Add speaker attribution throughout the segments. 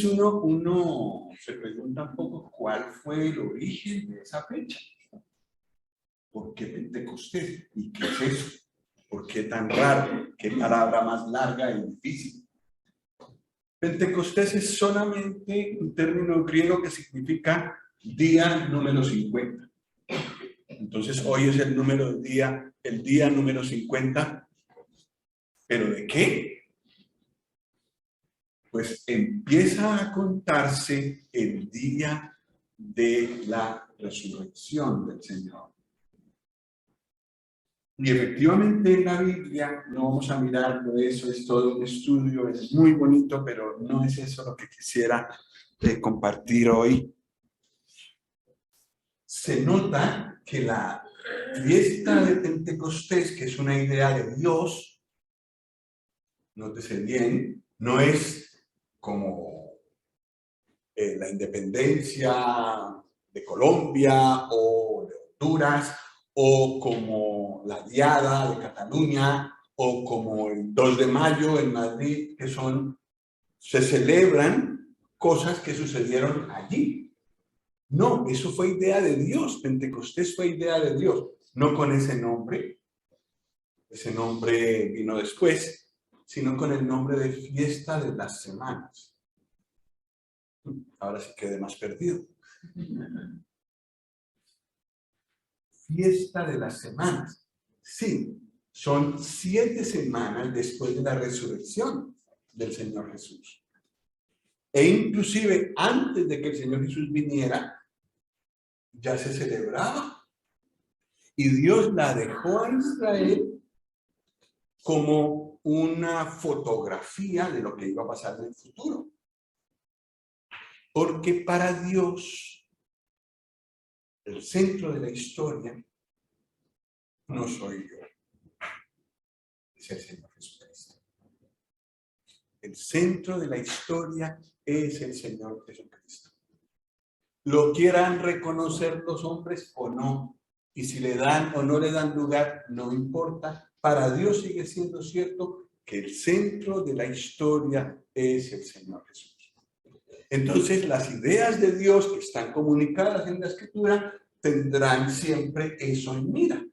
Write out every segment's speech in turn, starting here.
Speaker 1: Entonces uno se pregunta un poco cuál fue el origen de esa fecha. ¿Por qué Pentecostés? ¿Y qué es eso? ¿Por qué tan raro? ¿Qué palabra más larga y difícil? Pentecostés es solamente un término griego que significa día número 50. Entonces hoy es el día número 50. ¿Pero de qué? Pues empieza a contarse el día de la resurrección del Señor. Y efectivamente en la Biblia, no vamos a mirarlo, eso es todo un estudio, es muy bonito, pero no es eso lo que quisiera compartir hoy. Se nota que la fiesta de Pentecostés, que es una idea de Dios, nótese bien, no es como la independencia de Colombia o de Honduras, o como la Diada de Cataluña, o como el 2 de mayo en Madrid, que se celebran cosas que sucedieron allí. No, eso fue idea de Dios. Pentecostés fue idea de Dios, no con ese nombre vino después, sino con el nombre de Fiesta de las Semanas. Ahora sí quedé más perdido. Fiesta de las Semanas. Sí, son 7 semanas después de la resurrección del Señor Jesús. E inclusive antes de que el Señor Jesús viniera, ya se celebraba. Y Dios la dejó a Israel como una fotografía de lo que iba a pasar en el futuro. Porque para Dios, el centro de la historia no soy yo, es el Señor Jesucristo. El centro de la historia es el Señor Jesucristo. Lo quieran reconocer los hombres o no, y si le dan o no le dan lugar, no importa. Para Dios sigue siendo cierto que el centro de la historia es el Señor Jesús. Entonces, las ideas de Dios que están comunicadas en la Escritura tendrán siempre eso en mira.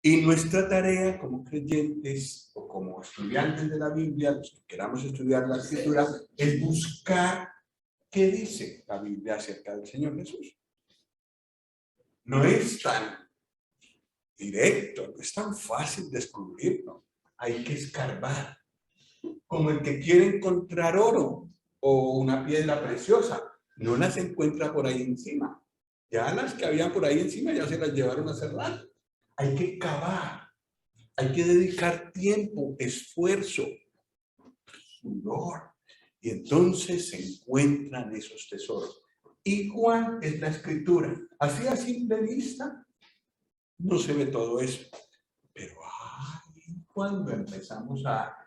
Speaker 1: Y nuestra tarea como creyentes o como estudiantes de la Biblia, los que queramos estudiar la Escritura, es buscar qué dice la Biblia acerca del Señor Jesús. No es tan directo, no es tan fácil descubrirlo. Hay que escarbar. Como el que quiere encontrar oro o una piedra preciosa, no las encuentra por ahí encima. Ya las que habían por ahí encima ya se las llevaron a cerrar. Hay que cavar, hay que dedicar tiempo, esfuerzo, sudor, y entonces se encuentran esos tesoros. ¿Y cuál es la Escritura? Así a simple vista no se ve todo eso, pero cuando empezamos a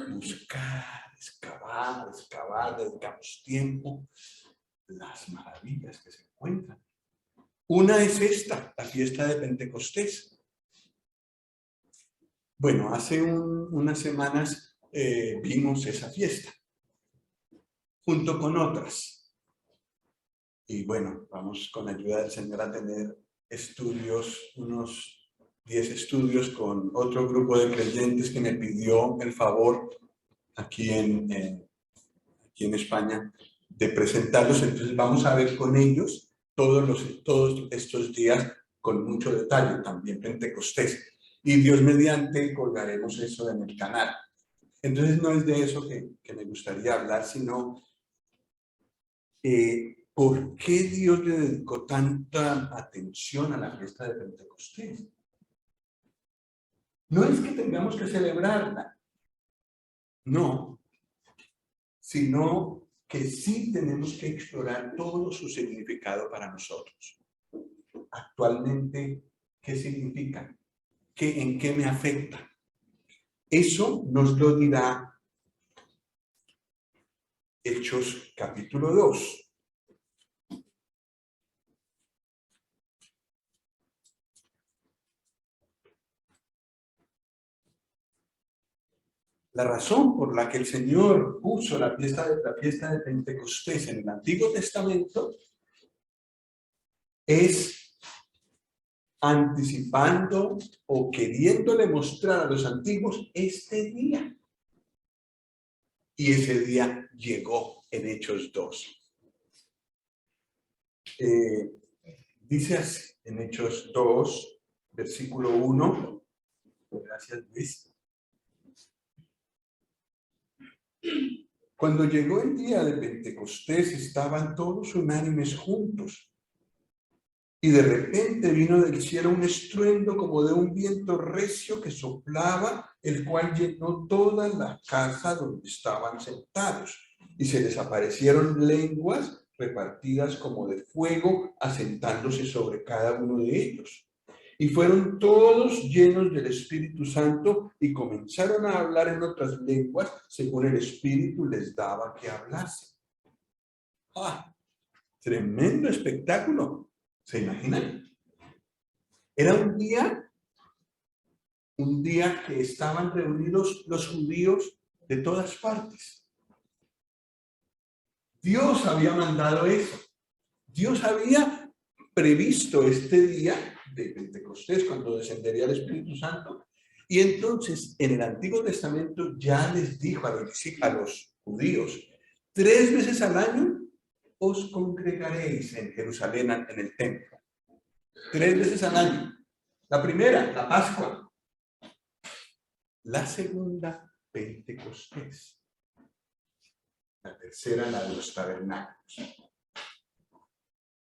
Speaker 1: buscar, excavar, dedicamos tiempo, las maravillas que se encuentran. Una es esta, la fiesta de Pentecostés. Bueno, hace unas semanas vimos esa fiesta, junto con otras. Y bueno, vamos con la ayuda del Señor a tener estudios, unos 10 estudios con otro grupo de creyentes que me pidió el favor aquí en España de presentarlos. Entonces vamos a ver con ellos todos estos días con mucho detalle, también Pentecostés. Y Dios mediante colgaremos eso en el canal. Entonces no es de eso que me gustaría hablar, sino ¿por qué Dios le dedicó tanta atención a la fiesta de Pentecostés? No es que tengamos que celebrarla, no, sino que sí tenemos que explorar todo su significado para nosotros. Actualmente, ¿qué significa? ¿En qué me afecta? Eso nos lo dirá Hechos capítulo 2. La razón por la que el Señor puso la fiesta de Pentecostés en el Antiguo Testamento es anticipando o queriéndole mostrar a los antiguos este día. Y ese día llegó en Hechos 2. Dice así, en Hechos 2, versículo 1. Gracias, Luis. Cuando llegó el día de Pentecostés, estaban todos unánimes juntos. Y de repente vino del cielo un estruendo como de un viento recio que soplaba, el cual llenó toda la casa donde estaban sentados. Y se les aparecieron lenguas repartidas como de fuego, asentándose sobre cada uno de ellos. Y fueron todos llenos del Espíritu Santo y comenzaron a hablar en otras lenguas según el Espíritu les daba que hablasen. ¡Ah! Tremendo espectáculo. ¿Se imaginan? Era un día que estaban reunidos los judíos de todas partes. Dios había mandado eso. Dios había previsto este día de Pentecostés cuando descendería el Espíritu Santo. Y entonces en el Antiguo Testamento ya les dijo a los judíos, 3 veces al año os congregaréis en Jerusalén en el templo. 3 veces al año. La primera, la Pascua. La segunda, Pentecostés. La tercera, la de los tabernáculos.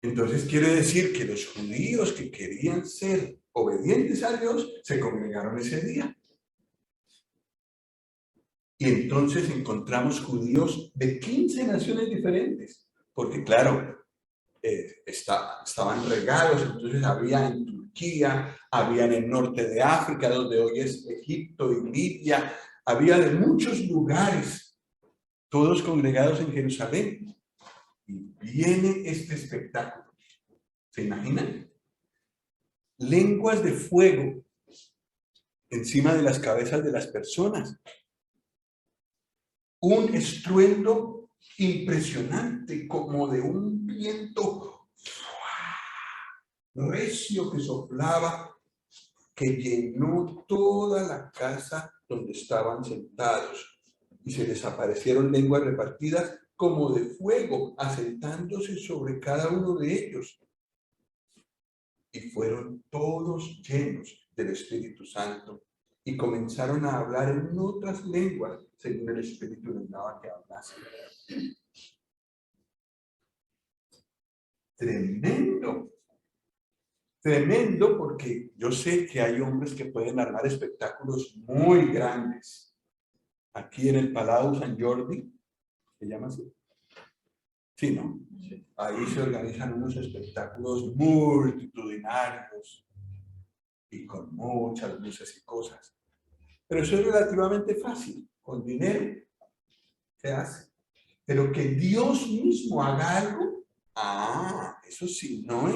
Speaker 1: Entonces quiere decir que los judíos que querían ser obedientes a Dios se congregaron ese día. Y entonces encontramos judíos de 15 naciones diferentes. Porque claro, estaban regados, entonces había en Turquía, había en el norte de África, donde hoy es Egipto y Libia, había de muchos lugares, todos congregados en Jerusalén. Y viene este espectáculo. ¿Se imaginan? Lenguas de fuego encima de las cabezas de las personas. Un estruendo impresionante, como de un viento recio que soplaba, que llenó toda la casa donde estaban sentados. Y se les aparecieron lenguas repartidas como de fuego, asentándose sobre cada uno de ellos. Y fueron todos llenos del Espíritu Santo y comenzaron a hablar en otras lenguas, según el Espíritu les daba que hablasen. Tremendo. Tremendo, porque yo sé que hay hombres que pueden armar espectáculos muy grandes. Aquí en el Palau San Jordi, ¿se llama así? Sí, ¿no? Sí. Ahí se organizan unos espectáculos multitudinarios y con muchas luces y cosas. Pero eso es relativamente fácil. Con dinero se hace. Pero que Dios mismo haga algo, eso sí, no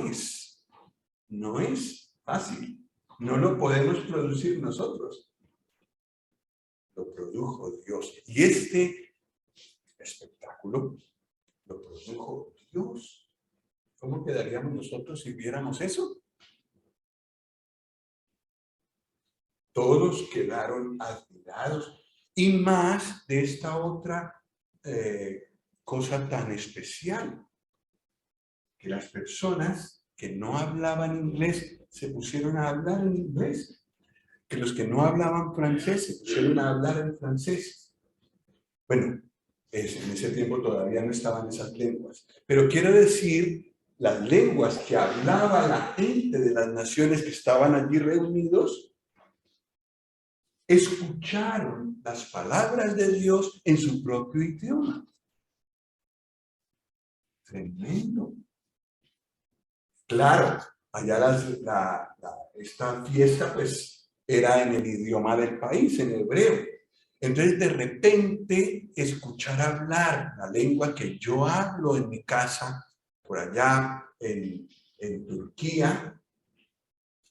Speaker 1: es fácil. No lo podemos producir nosotros. Lo produjo Dios. Y este espectáculo lo produjo Dios. ¿Cómo quedaríamos nosotros si viéramos eso? Todos quedaron admirados. Y más de esta otra cosa tan especial, que las personas que no hablaban inglés se pusieron a hablar en inglés, que los que no hablaban francés se pusieron a hablar en francés. Bueno, en ese tiempo todavía no estaban esas lenguas, pero quiero decir, las lenguas que hablaba la gente de las naciones que estaban allí reunidos, escucharon las palabras de Dios en su propio idioma. Tremendo. Claro, allá esta fiesta pues era en el idioma del país, en hebreo. Entonces de repente escuchar hablar la lengua que yo hablo en mi casa, por allá en Turquía,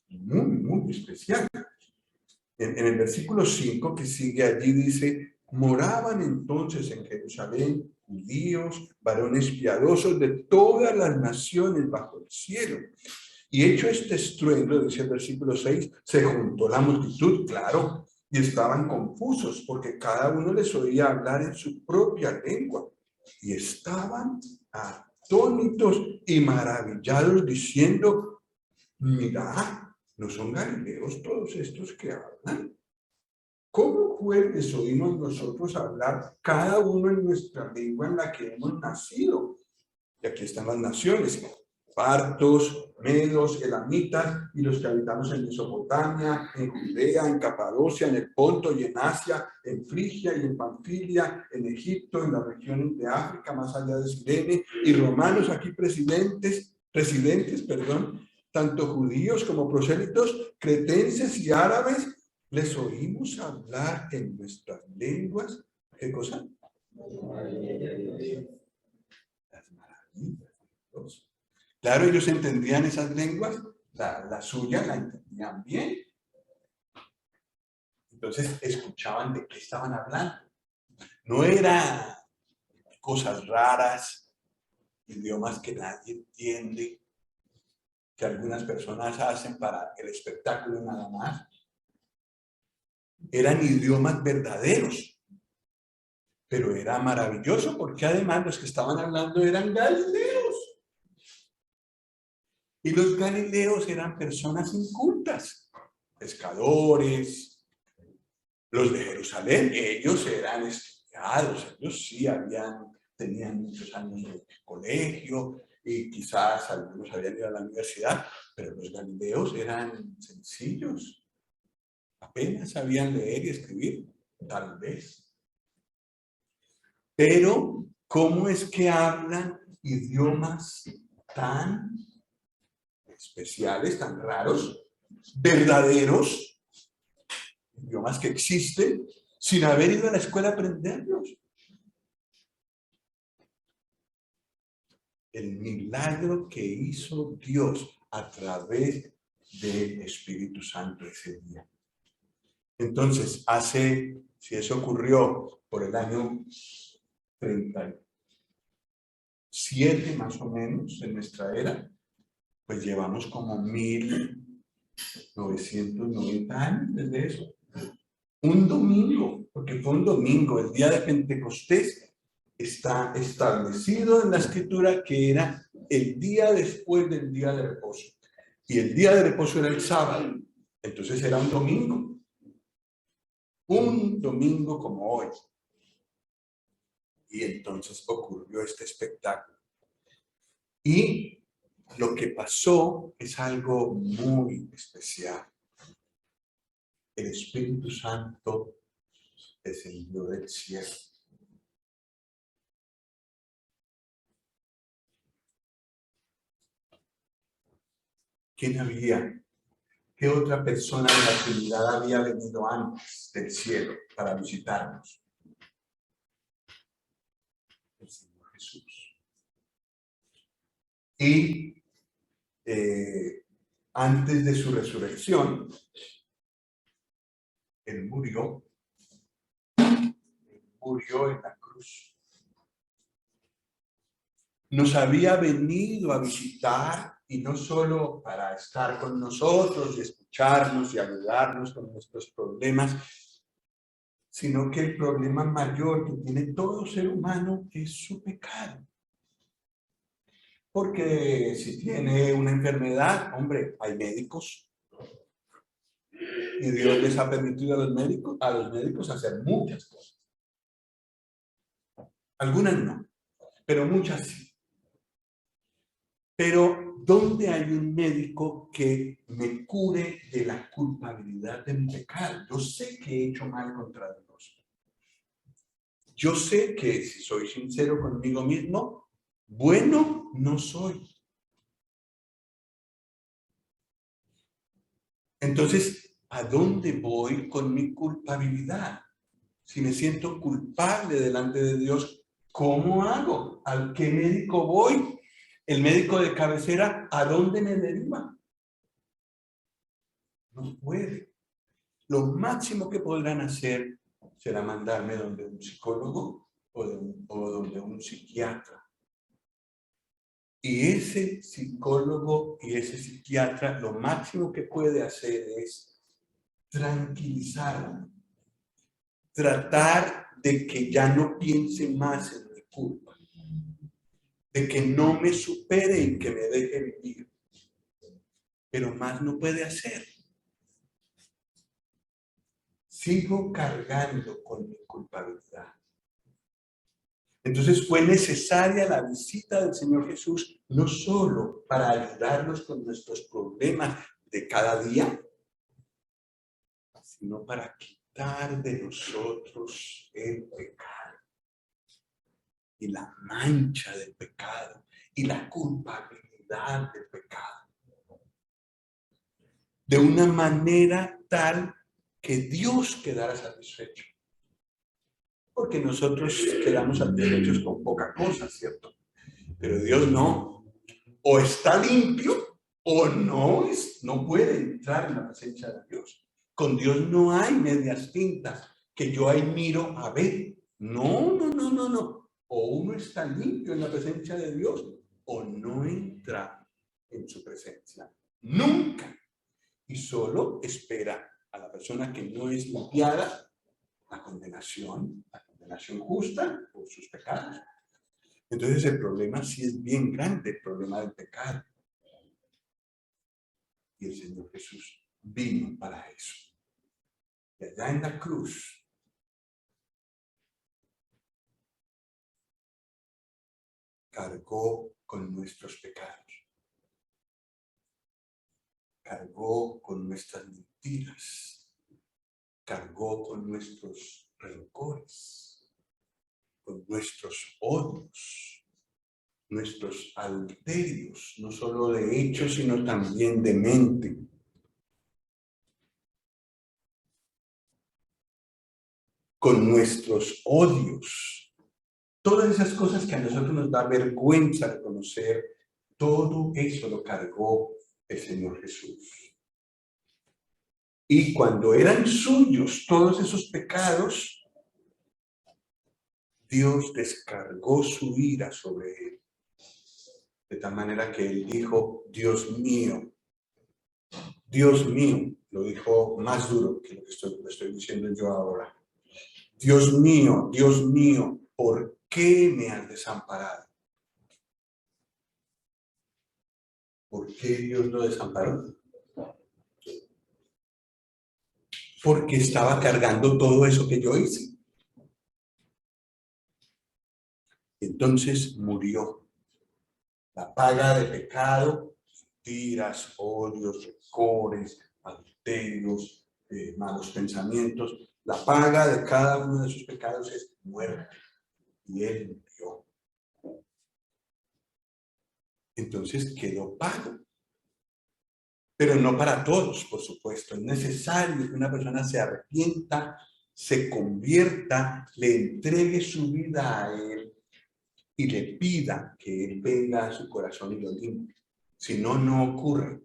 Speaker 1: muy, muy especial. En el versículo 5 que sigue allí dice, moraban entonces en Jerusalén judíos, varones piadosos de todas las naciones bajo el cielo. Y hecho este estruendo, dice el versículo 6, se juntó la multitud, claro, y estaban confusos porque cada uno les oía hablar en su propia lengua. Y estaban atónitos y maravillados diciendo, mirad, ¿no son galileos todos estos que hablan? ¿Cómo pues les oímos nosotros hablar cada uno en nuestra lengua en la que hemos nacido? Y aquí están las naciones, partos, medos, elamitas, y los que habitamos en Mesopotamia, en Judea, en Capadocia, en el Ponto y en Asia, en Frigia y en Panfilia, en Egipto, en las regiones de África, más allá de Cirene, y romanos aquí residentes, tanto judíos como prosélitos, cretenses y árabes, les oímos hablar en nuestras lenguas. ¿Qué cosa? Las maravillas de Dios. Claro, ellos entendían esas lenguas, la suya la entendían bien. Entonces escuchaban de qué estaban hablando. No eran cosas raras, idiomas que nadie entiende, que algunas personas hacen para el espectáculo nada más. Eran idiomas verdaderos. Pero era maravilloso porque además los que estaban hablando eran galileos. Y los galileos eran personas incultas, pescadores, los de Jerusalén, ellos eran estudiados, ellos sí tenían muchos años de colegio y quizás algunos habían ido a la universidad, pero los galileos eran sencillos, apenas sabían leer y escribir, tal vez. Pero, ¿cómo es que hablan idiomas tan especiales, tan raros, verdaderos, idiomas que existen, sin haber ido a la escuela a aprenderlos? El milagro que hizo Dios a través del Espíritu Santo ese día. Entonces, si eso ocurrió por el año 37 más o menos en nuestra era, pues llevamos como 1990 años desde eso. Un domingo, porque fue un domingo, el día de Pentecostés está establecido en la Escritura que era el día después del día de reposo. Y el día de reposo era el sábado, entonces era un domingo. Un domingo como hoy. Y entonces ocurrió este espectáculo. Y lo que pasó es algo muy especial. El Espíritu Santo descendió del cielo. ¿Quién había? ¿Qué otra persona de la Trinidad había venido antes del cielo para visitarnos? El Señor Jesús. Y antes de su resurrección, Él murió en la cruz. Nos había venido a visitar y no solo para estar con nosotros y escucharnos y ayudarnos con nuestros problemas, sino que el problema mayor que tiene todo ser humano es su pecado. Porque si tiene una enfermedad, hombre, hay médicos. Y Dios les ha permitido a los médicos hacer muchas cosas. Algunas no, pero muchas sí. Pero, ¿dónde hay un médico que me cure de la culpabilidad de mi pecado? Yo sé que he hecho mal contra Dios. Yo sé que, si soy sincero conmigo mismo, bueno no soy. Entonces, ¿a dónde voy con mi culpabilidad? Si me siento culpable delante de Dios, ¿cómo hago? ¿Al qué médico voy? El médico de cabecera, ¿a dónde me deriva? No puede. lo máximo que podrán hacer será mandarme donde un psicólogo o donde un psiquiatra. Y ese psicólogo y ese psiquiatra lo máximo que puede hacer es tranquilizarme, tratar de que ya no piense más en mi culpa, de que no me supere y que me deje vivir. Pero más no puede hacer. Sigo cargando con mi culpabilidad. Entonces fue necesaria la visita del Señor Jesús, no solo para ayudarnos con nuestros problemas de cada día, sino para quitar de nosotros el pecado y la mancha del pecado y la culpabilidad del pecado. De una manera tal que Dios quedara satisfecho. Porque nosotros quedamos satisfechos con poca cosa, ¿cierto? Pero Dios no. O está limpio o no puede entrar en la presencia de Dios. Con Dios no hay medias tintas que yo ahí miro a ver. No. O uno está limpio en la presencia de Dios o no entra en su presencia. Nunca. Y solo espera a la persona que no es limpiada la condenación justa por sus pecados. Entonces el problema sí es bien grande, el problema del pecado. Y el Señor Jesús vino para eso. Y allá en la cruz, cargó con nuestros pecados. Cargó con nuestras mentiras. Cargó con nuestros rencores, con nuestros odios, nuestros adulterios, no solo de hechos, sino también de mente. Con nuestros odios. Todas esas cosas que a nosotros nos da vergüenza reconocer, todo eso lo cargó el Señor Jesús. Y cuando eran suyos todos esos pecados, Dios descargó su ira sobre él. De tal manera que él dijo, Dios mío, lo dijo más duro que lo que estoy diciendo yo ahora. Dios mío, ¿por qué me has desamparado? ¿Por qué Dios lo desamparó? Porque estaba cargando todo eso que yo hice. Entonces murió. La paga de pecado, mentiras, odios, rencores, adulterios, malos pensamientos. La paga de cada uno de esos pecados es muerte. Y él murió. Entonces quedó pago. Pero no para todos, por supuesto. Es necesario que una persona se arrepienta, se convierta, le entregue su vida a él y le pida que él venga a su corazón y lo limpie. Si no, no ocurre.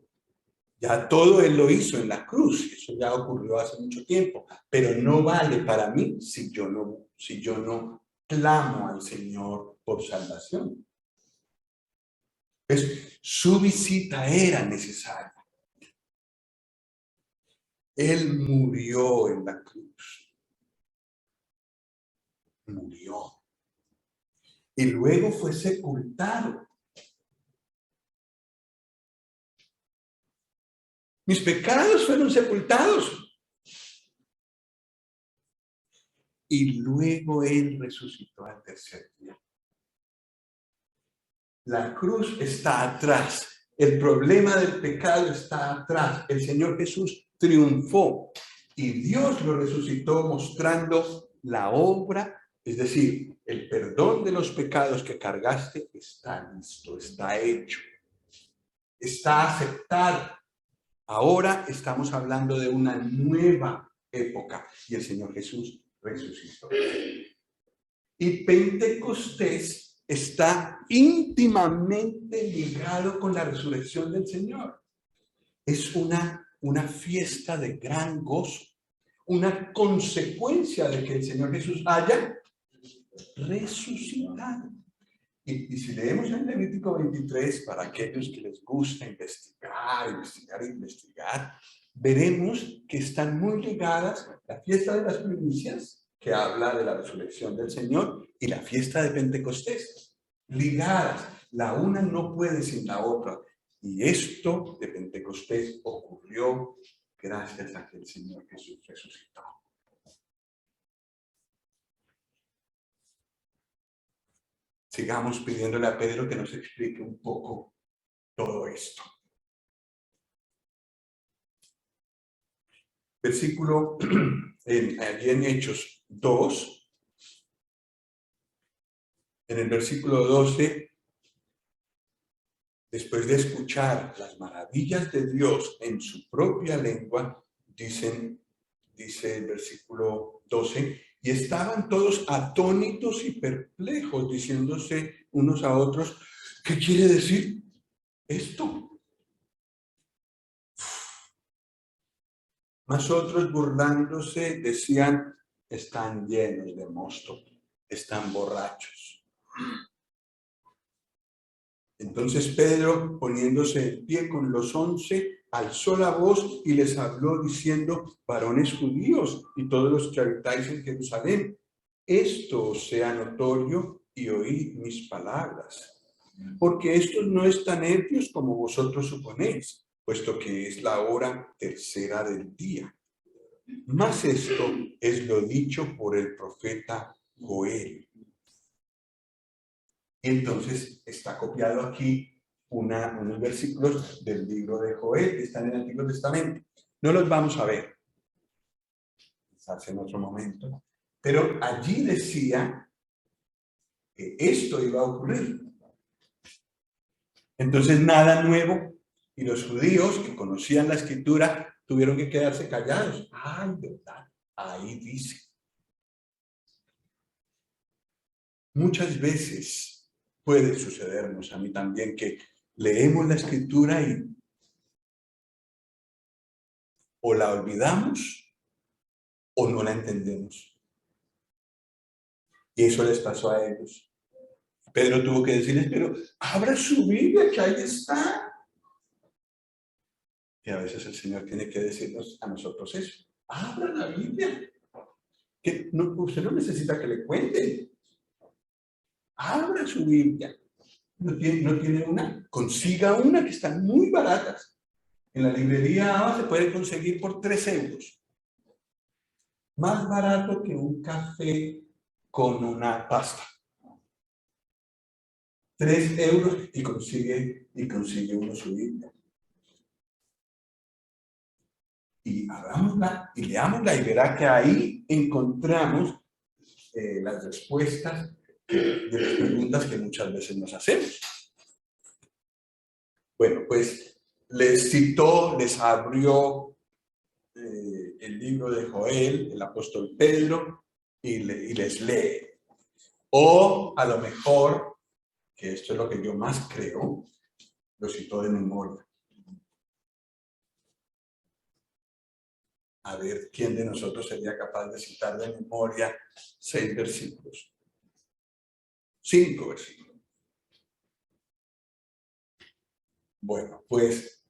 Speaker 1: Ya todo él lo hizo en la cruz, eso ya ocurrió hace mucho tiempo, pero no vale para mí si yo no clamo al Señor por salvación. Pues, su visita era necesaria. Él murió en la cruz. Murió. Y luego fue sepultado. Mis pecados fueron sepultados. Y luego él resucitó al tercer día. La cruz está atrás. El problema del pecado está atrás. El Señor Jesús triunfó y Dios lo resucitó mostrando la obra, es decir, el perdón de los pecados que cargaste está listo, está hecho, está aceptado. Ahora estamos hablando de una nueva época y el Señor Jesús resucitó. Y Pentecostés está íntimamente ligado con la resurrección del Señor. Es una fiesta de gran gozo. una consecuencia de que el Señor Jesús haya resucitado. Y si leemos en Levítico 23, para aquellos que les gusta investigar, veremos que están muy ligadas la fiesta de las primicias, que habla de la resurrección del Señor, y la fiesta de Pentecostés. Ligadas, la una no puede sin la otra. Y esto de Pentecostés ocurrió gracias a que el Señor Jesús resucitó. Sigamos pidiéndole a Pedro que nos explique un poco todo esto. Versículo, allí en Hechos 2, en el versículo 12, después de escuchar las maravillas de Dios en su propia lengua, dice el versículo 12, y estaban todos atónitos y perplejos, diciéndose unos a otros, ¿qué quiere decir esto? Mas otros, burlándose, decían, están llenos de mosto, están borrachos. Entonces Pedro, poniéndose en pie con los 11, alzó la voz y les habló diciendo, varones judíos y todos los que habitáis en Jerusalén, esto os sea notorio y oíd mis palabras. Porque estos no están ebrios como vosotros suponéis, puesto que es la hora tercera del día. Mas esto es lo dicho por el profeta Joel. Entonces está copiado aquí unos versículos del libro de Joel que están en el Antiguo Testamento. No los vamos a ver, quizás en otro momento, pero allí decía que esto iba a ocurrir. Entonces nada nuevo, y los judíos que conocían la Escritura tuvieron que quedarse callados. Ay, verdad, ahí dice. Muchas veces puede sucedernos a mí también que leemos la Escritura y o la olvidamos o no la entendemos. Y eso les pasó a ellos. Pedro tuvo que decirles, pero abra su Biblia, que ahí está. Y a veces el Señor tiene que decirnos a nosotros eso. Abra la Biblia. Que no, usted no necesita que le cuenten. Abra su Biblia. No tiene una, consiga una que están muy baratas. En la librería ABA se puede conseguir por 3 euros. Más barato que un café con una pasta. 3 euros y consigue uno su Biblia. Y abrámosla y leámosla y verá que ahí encontramos las respuestas de las preguntas que muchas veces nos hacemos. Bueno, pues les citó, les abrió el libro de Joel, el apóstol Pedro, y les lee. O a lo mejor, que esto es lo que yo más creo, lo citó de memoria. A ver quién de nosotros sería capaz de citar de memoria 6 versículos. 5 versículos. Bueno, pues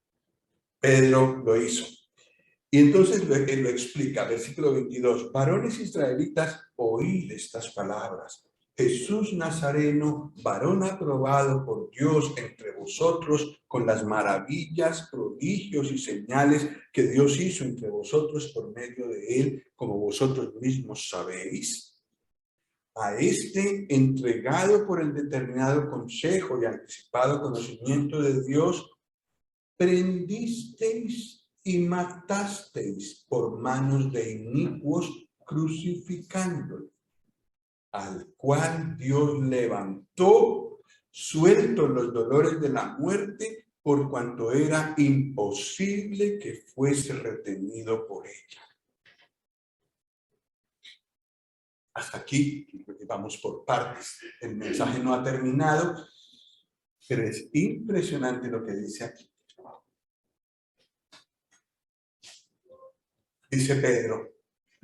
Speaker 1: Pedro lo hizo. Y entonces él lo explica, versículo 22. Varones israelitas, oíd estas palabras. Jesús Nazareno, varón aprobado por Dios entre vosotros, con las maravillas, prodigios y señales que Dios hizo entre vosotros por medio de él, como vosotros mismos sabéis. A este, entregado por el determinado consejo y anticipado conocimiento de Dios, prendisteis y matasteis por manos de inicuos, crucificándolo, al cual Dios levantó, sueltos los dolores de la muerte, por cuanto era imposible que fuese retenido por ella. Hasta aquí, vamos por partes. El mensaje no ha terminado, pero es impresionante lo que dice aquí. Dice Pedro,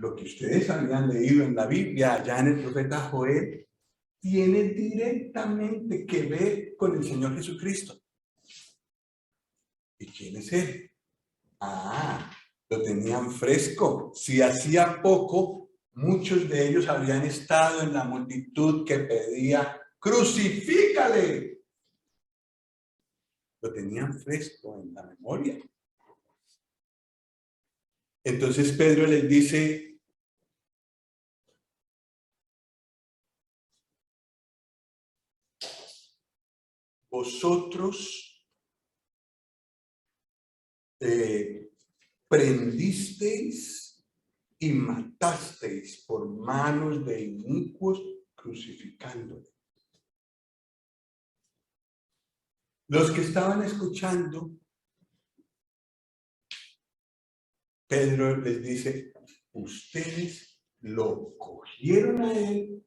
Speaker 1: lo que ustedes habían leído en la Biblia, allá en el profeta Joel, tiene directamente que ver con el Señor Jesucristo. ¿Y quién es Él? Ah, lo tenían fresco. Si hacía poco, muchos de ellos habían estado en la multitud que pedía, ¡crucifícale! Lo tenían fresco en la memoria. Entonces Pedro les dice, vosotros prendisteis y matasteis por manos de inicuos crucificándole. Los que estaban escuchando, Pedro les dice, ustedes lo cogieron a él,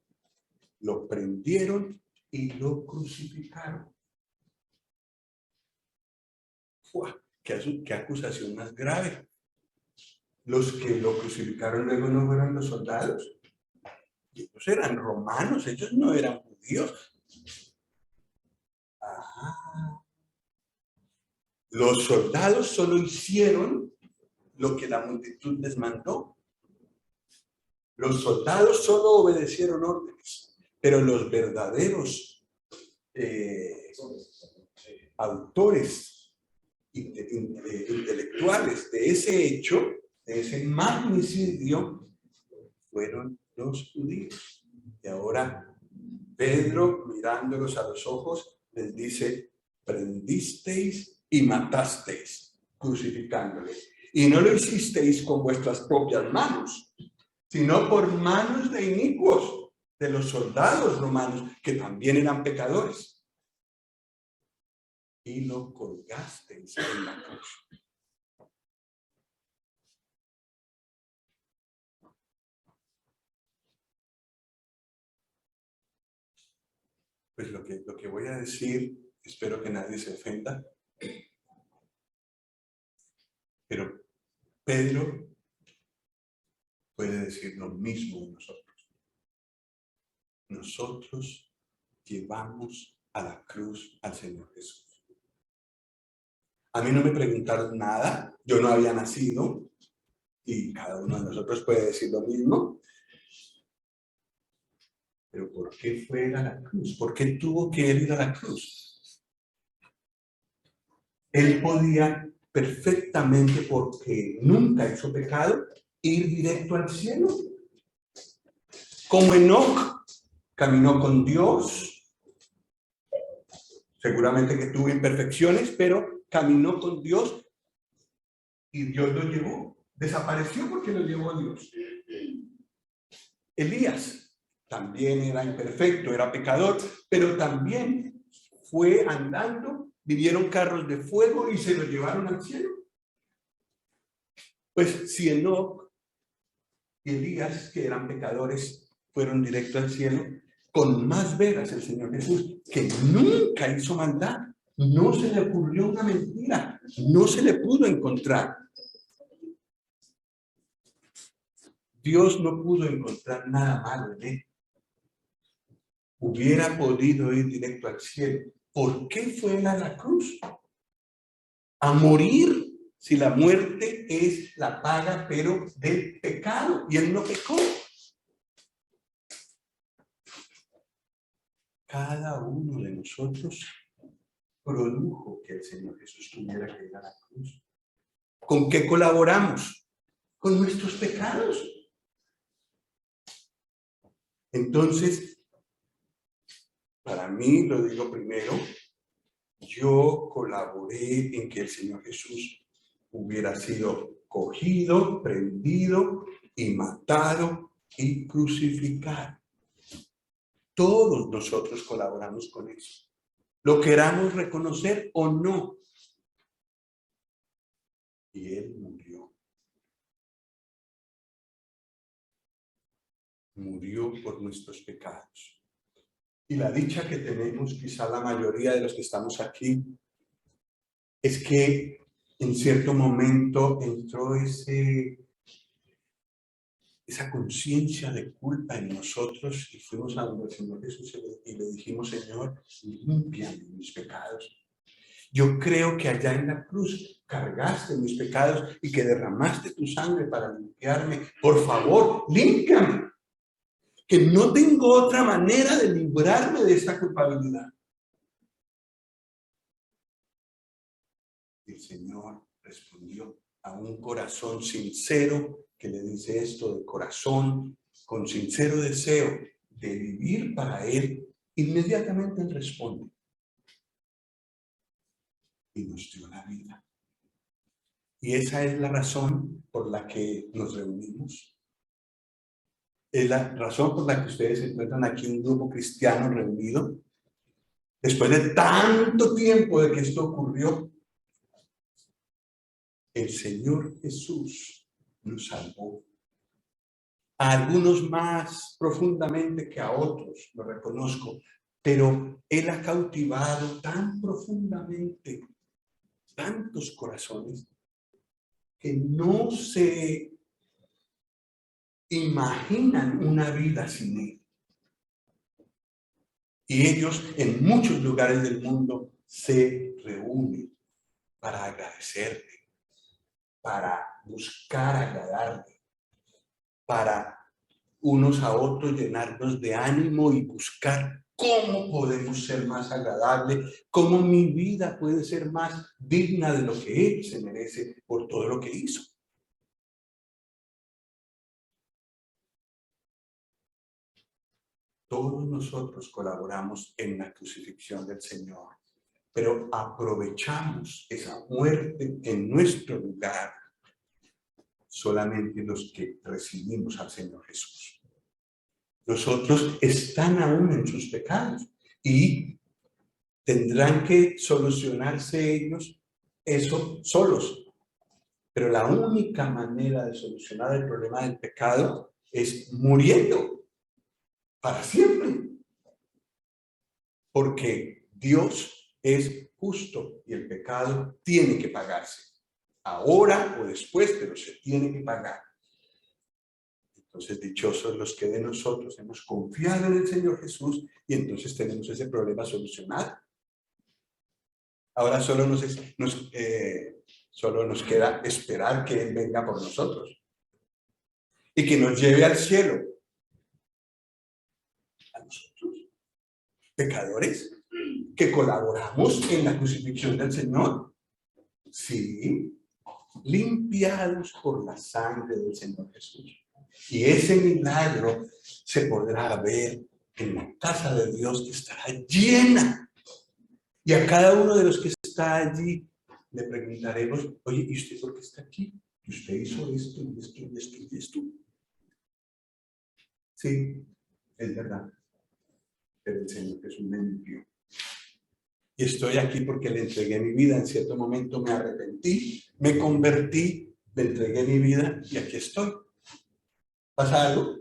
Speaker 1: lo prendieron y lo crucificaron. ¡Fua! ¿Qué acusación más grave! Los que lo crucificaron luego no fueron los soldados. Ellos eran romanos, ellos no eran judíos. Ajá. Los soldados solo hicieron lo que la multitud les mandó. Los soldados solo obedecieron órdenes, pero los verdaderos autores intelectuales de ese hecho, de ese magnicidio, fueron los judíos. Y ahora Pedro, mirándolos a los ojos, les dice, prendisteis y matasteis, crucificándole. Y no lo hicisteis con vuestras propias manos, sino por manos de inicuos, de los soldados romanos, que también eran pecadores. Y lo colgasteis en la cruz. Pues lo que voy a decir, espero que nadie se ofenda, pero Pedro puede decir lo mismo de nosotros. Nosotros llevamos a la cruz al Señor Jesús. A mí no me preguntaron nada, yo no había nacido, y cada uno de nosotros puede decir lo mismo. Pero ¿por qué fue a la cruz? ¿Por qué tuvo que ir a la cruz? Él podía perfectamente, porque nunca hizo pecado, ir directo al cielo. Como Enoc caminó con Dios, seguramente que tuvo imperfecciones, pero caminó con Dios y Dios lo llevó. Desapareció porque lo llevó Dios. Elías también era imperfecto, era pecador, pero también fue andando, vivieron carros de fuego y se lo llevaron al cielo. Pues si Enoc y Elías, que eran pecadores, fueron directo al cielo, con más veras el Señor Jesús, que nunca hizo maldad, no se le ocurrió una mentira, no se le pudo encontrar. Dios no pudo encontrar nada malo en él. Hubiera podido ir directo al cielo. ¿Por qué fue él a la cruz? A morir, si la muerte es la paga, pero del pecado, y él no pecó. Cada uno de nosotros produjo que el Señor Jesús tuviera que ir a la cruz. ¿Con qué colaboramos? Con nuestros pecados. Entonces, para mí, lo digo primero, yo colaboré en que el Señor Jesús hubiera sido cogido, prendido y matado y crucificado. Todos nosotros colaboramos con eso. Lo queramos reconocer o no. Y Él murió. Murió por nuestros pecados. Y la dicha que tenemos, quizá la mayoría de los que estamos aquí, es que en cierto momento entró ese esa conciencia de culpa en nosotros y fuimos a donde el Señor Jesús y le dijimos, Señor, límpiame mis pecados. Yo creo que allá en la cruz cargaste mis pecados y que derramaste tu sangre para limpiarme. Por favor, límpiame. Que no tengo otra manera de librarme de esta culpabilidad. Y el Señor respondió a un corazón sincero que le dice esto de corazón, con sincero deseo de vivir para Él. Inmediatamente Él responde. Y nos dio la vida. Y esa es la razón por la que nos reunimos. Es la razón por la que ustedes se encuentran aquí un grupo cristiano reunido. Después de tanto tiempo de que esto ocurrió, el Señor Jesús nos salvó. A algunos más profundamente que a otros, lo reconozco, pero Él ha cautivado tan profundamente tantos corazones que no se imaginan una vida sin Él. Y ellos en muchos lugares del mundo se reúnen para agradecerle, para buscar agradarle, para unos a otros llenarnos de ánimo y buscar cómo podemos ser más agradables, cómo mi vida puede ser más digna de lo que Él se merece por todo lo que hizo. Todos nosotros colaboramos en la crucifixión del Señor, pero aprovechamos esa muerte en nuestro lugar solamente los que recibimos al Señor Jesús. Los otros están aún en sus pecados y tendrán que solucionarse ellos eso solos. Pero la única manera de solucionar el problema del pecado es muriendo para siempre. Porque Dios es justo y el pecado tiene que pagarse. Ahora o después, pero se tiene que pagar. Entonces, dichosos los que de nosotros hemos confiado en el Señor Jesús y entonces tenemos ese problema solucionado. Ahora solo nos queda esperar que Él venga por nosotros y que nos lleve al cielo. A nosotros, pecadores, que colaboramos en la crucifixión del Señor. Sí, limpiados por la sangre del Señor Jesús. Y ese milagro se podrá ver en la casa de Dios que estará llena. Y a cada uno de los que está allí le preguntaremos, oye, ¿y usted por qué está aquí? ¿Y usted hizo esto y esto y esto y esto? Sí, es verdad. Pero el Señor Jesús me limpió. Y estoy aquí porque le entregué mi vida. En cierto momento me arrepentí, me convertí, le entregué mi vida y aquí estoy. ¿Pasa algo?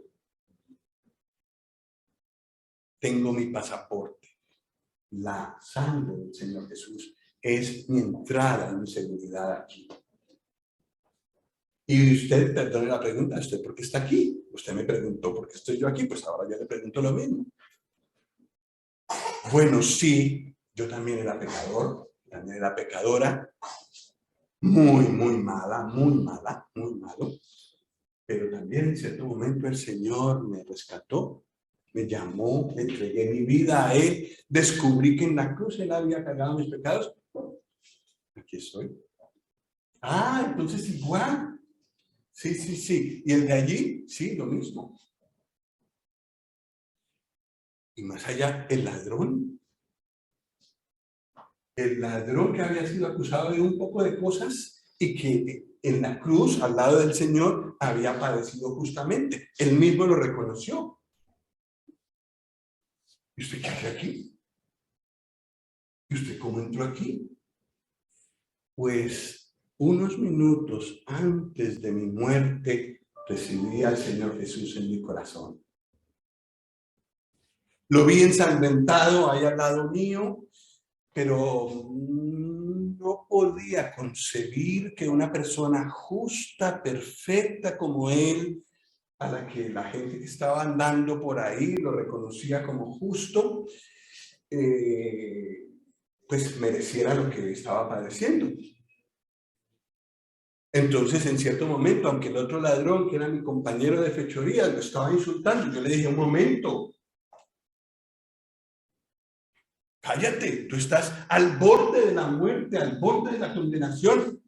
Speaker 1: Tengo mi pasaporte. La sangre del Señor Jesús es mi entrada y mi seguridad aquí. Y usted, perdone la pregunta, ¿usted por qué está aquí? Usted me preguntó por qué estoy yo aquí, pues ahora yo le pregunto lo mismo. Bueno, sí, yo también era pecador, también era pecadora, muy mala, muy malo, pero también en cierto momento el Señor me rescató, me llamó, me entregué mi vida a Él, descubrí que en la cruz Él había cargado mis pecados. Aquí estoy. Ah, entonces igual. Sí. ¿Y el de allí? Sí, lo mismo. Y más allá, el ladrón que había sido acusado de un poco de cosas y que en la cruz, al lado del Señor, había padecido justamente. Él mismo lo reconoció. ¿Y usted qué hace aquí? ¿Y usted cómo entró aquí? Pues unos minutos antes de mi muerte recibí al Señor Jesús en mi corazón. Lo vi ensangrentado ahí al lado mío, pero no podía concebir que una persona justa, perfecta como Él, a la que la gente que estaba andando por ahí lo reconocía como justo, pues mereciera lo que estaba padeciendo. Entonces, en cierto momento, aunque el otro ladrón, que era mi compañero de fechoría, lo estaba insultando, yo le dije, un momento, cállate, tú estás al borde de la muerte, al borde de la condenación.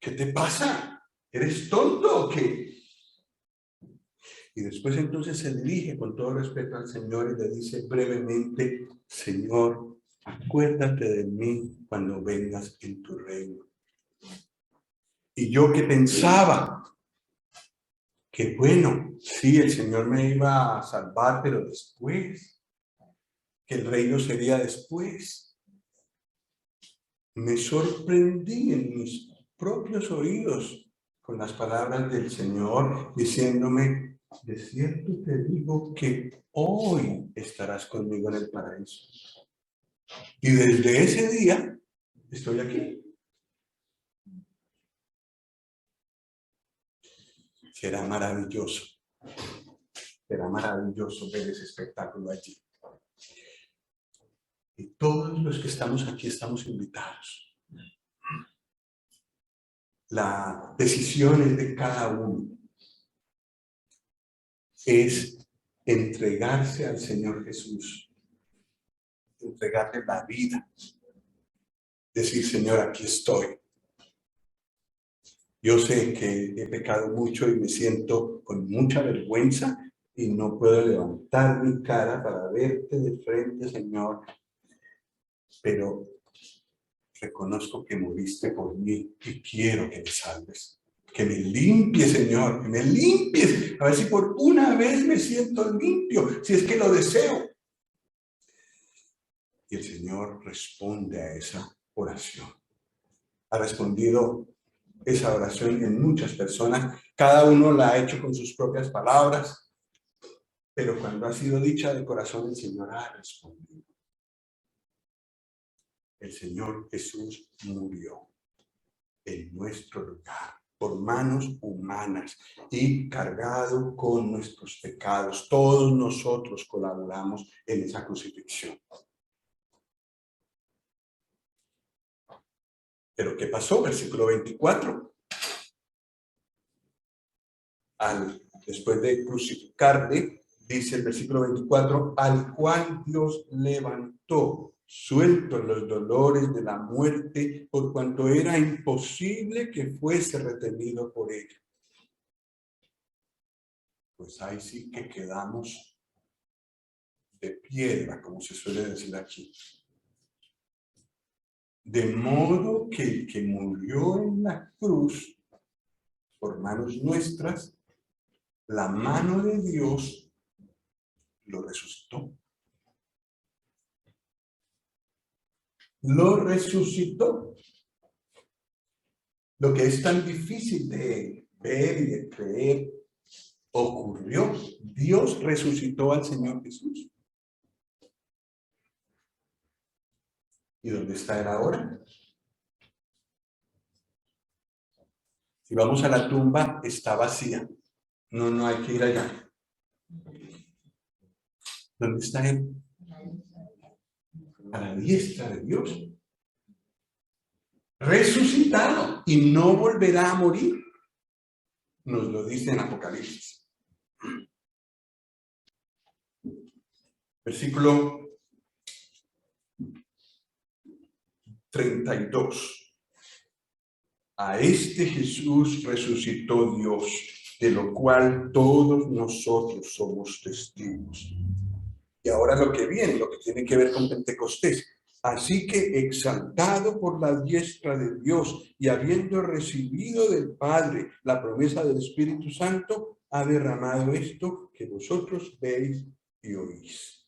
Speaker 1: ¿Qué te pasa? ¿Eres tonto o qué? Y después entonces se dirige con todo respeto al Señor y le dice brevemente, Señor, acuérdate de mí cuando vengas en tu reino. Y yo que pensaba que bueno, sí, el Señor me iba a salvar, pero después, que el reino sería después. Me sorprendí en mis propios oídos con las palabras del Señor diciéndome, de cierto te digo que hoy estarás conmigo en el paraíso. Y desde ese día estoy aquí. Será maravilloso ver ese espectáculo allí. Y todos los que estamos aquí estamos invitados. La decisión es de cada uno. Es entregarse al Señor Jesús. Entregarle la vida. Decir, Señor, aquí estoy. Yo sé que he pecado mucho y me siento con mucha vergüenza y no puedo levantar mi cara para verte de frente, Señor. Pero reconozco que moriste por mí y quiero que me salves. Que me limpies, Señor, que me limpies. A ver si por una vez me siento limpio, si es que lo deseo. Y el Señor responde a esa oración. Ha respondido esa oración en muchas personas. Cada uno la ha hecho con sus propias palabras. Pero cuando ha sido dicha de corazón, el Señor ha respondido. El Señor Jesús murió en nuestro lugar, por manos humanas y cargado con nuestros pecados. Todos nosotros colaboramos en esa crucifixión. Pero ¿qué pasó? Versículo 24. Después de crucificarle, dice el versículo 24, al cual Dios levantó, sueltos los dolores de la muerte, por cuanto era imposible que fuese retenido por ella. Pues ahí sí que quedamos de piedra, como se suele decir aquí. De modo que el que murió en la cruz, por manos nuestras, la mano de Dios lo resucitó. Lo resucitó. Lo que es tan difícil de ver y de creer ocurrió. Dios resucitó al Señor Jesús. ¿Y dónde está él ahora? Si vamos a la tumba, está vacía. No hay que ir allá. ¿Dónde está él? A la diestra de Dios. Resucitado y no volverá a morir. Nos lo dice en Apocalipsis. Versículo 32. A este Jesús resucitó Dios, de lo cual todos nosotros somos testigos. Y ahora lo que viene, lo que tiene que ver con Pentecostés. Así que exaltado por la diestra de Dios y habiendo recibido del Padre la promesa del Espíritu Santo, ha derramado esto que vosotros veis y oís.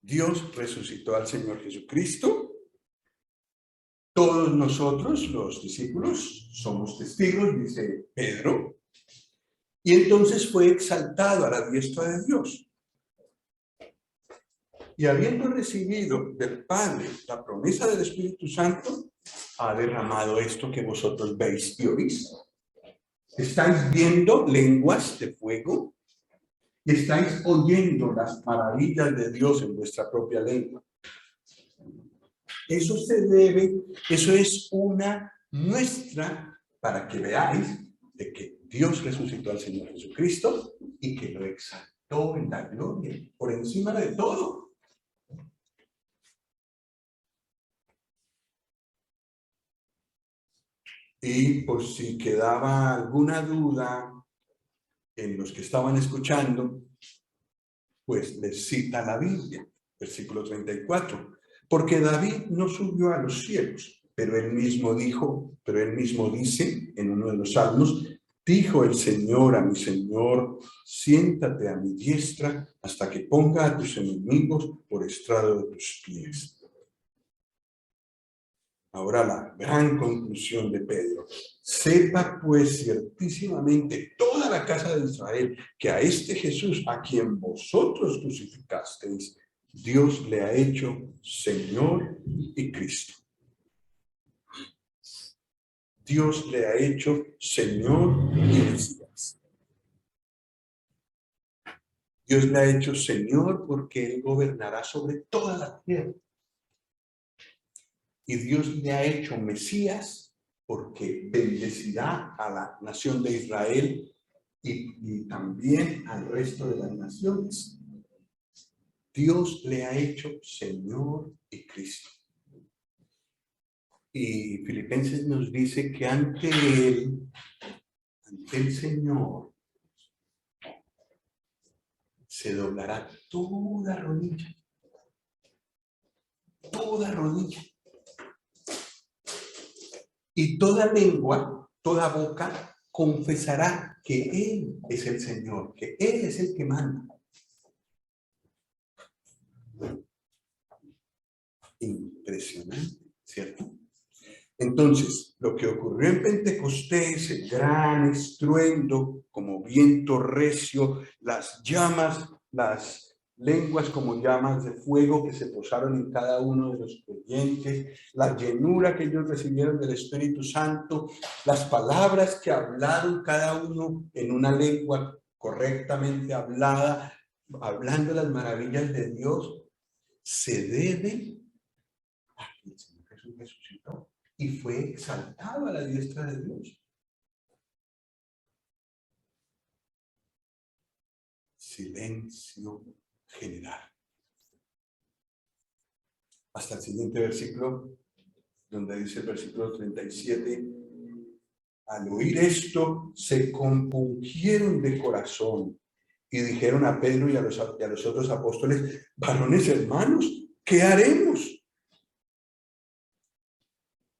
Speaker 1: Dios resucitó al Señor Jesucristo. Todos nosotros, los discípulos, somos testigos, dice Pedro. Y entonces fue exaltado a la diestra de Dios. Y habiendo recibido del Padre la promesa del Espíritu Santo, ha derramado esto que vosotros veis y oís. Estáis viendo lenguas de fuego y estáis oyendo las maravillas de Dios en vuestra propia lengua. Eso se debe, eso es una muestra para que veáis de que Dios resucitó al Señor Jesucristo y que lo exaltó en la gloria por encima de todo. Y por si quedaba alguna duda en los que estaban escuchando, pues les cita la Biblia, versículo 34. Porque David no subió a los cielos, pero él mismo dice en uno de los salmos, dijo el Señor a mi Señor, siéntate a mi diestra hasta que ponga a tus enemigos por estrado de tus pies. Ahora la gran conclusión de Pedro. Sepa pues ciertísimamente toda la casa de Israel que a este Jesús a quien vosotros crucificasteis, Dios le ha hecho Señor y Cristo. Dios le ha hecho Señor y Mesías. Dios le ha hecho Señor porque Él gobernará sobre toda la tierra. Y Dios le ha hecho Mesías porque bendecirá a la nación de Israel y también al resto de las naciones. Dios le ha hecho Señor y Cristo. Y Filipenses nos dice que ante Él, ante el Señor, se doblará toda rodilla. Toda rodilla. Y toda lengua, toda boca, confesará que Él es el Señor, que Él es el que manda. Impresionante, ¿cierto? Entonces, lo que ocurrió en Pentecostés, el gran estruendo, como viento recio, las llamas, las lenguas como llamas de fuego que se posaron en cada uno de los creyentes, la llenura que ellos recibieron del Espíritu Santo, las palabras que hablaron cada uno en una lengua correctamente hablada, hablando las maravillas de Dios, se debe a que el Señor Jesús resucitó y fue exaltado a la diestra de Dios. Silencio general. Hasta el siguiente versículo, donde dice el versículo 37, al oír esto, se compungieron de corazón y dijeron a Pedro y a los otros apóstoles, varones hermanos, ¿qué haremos?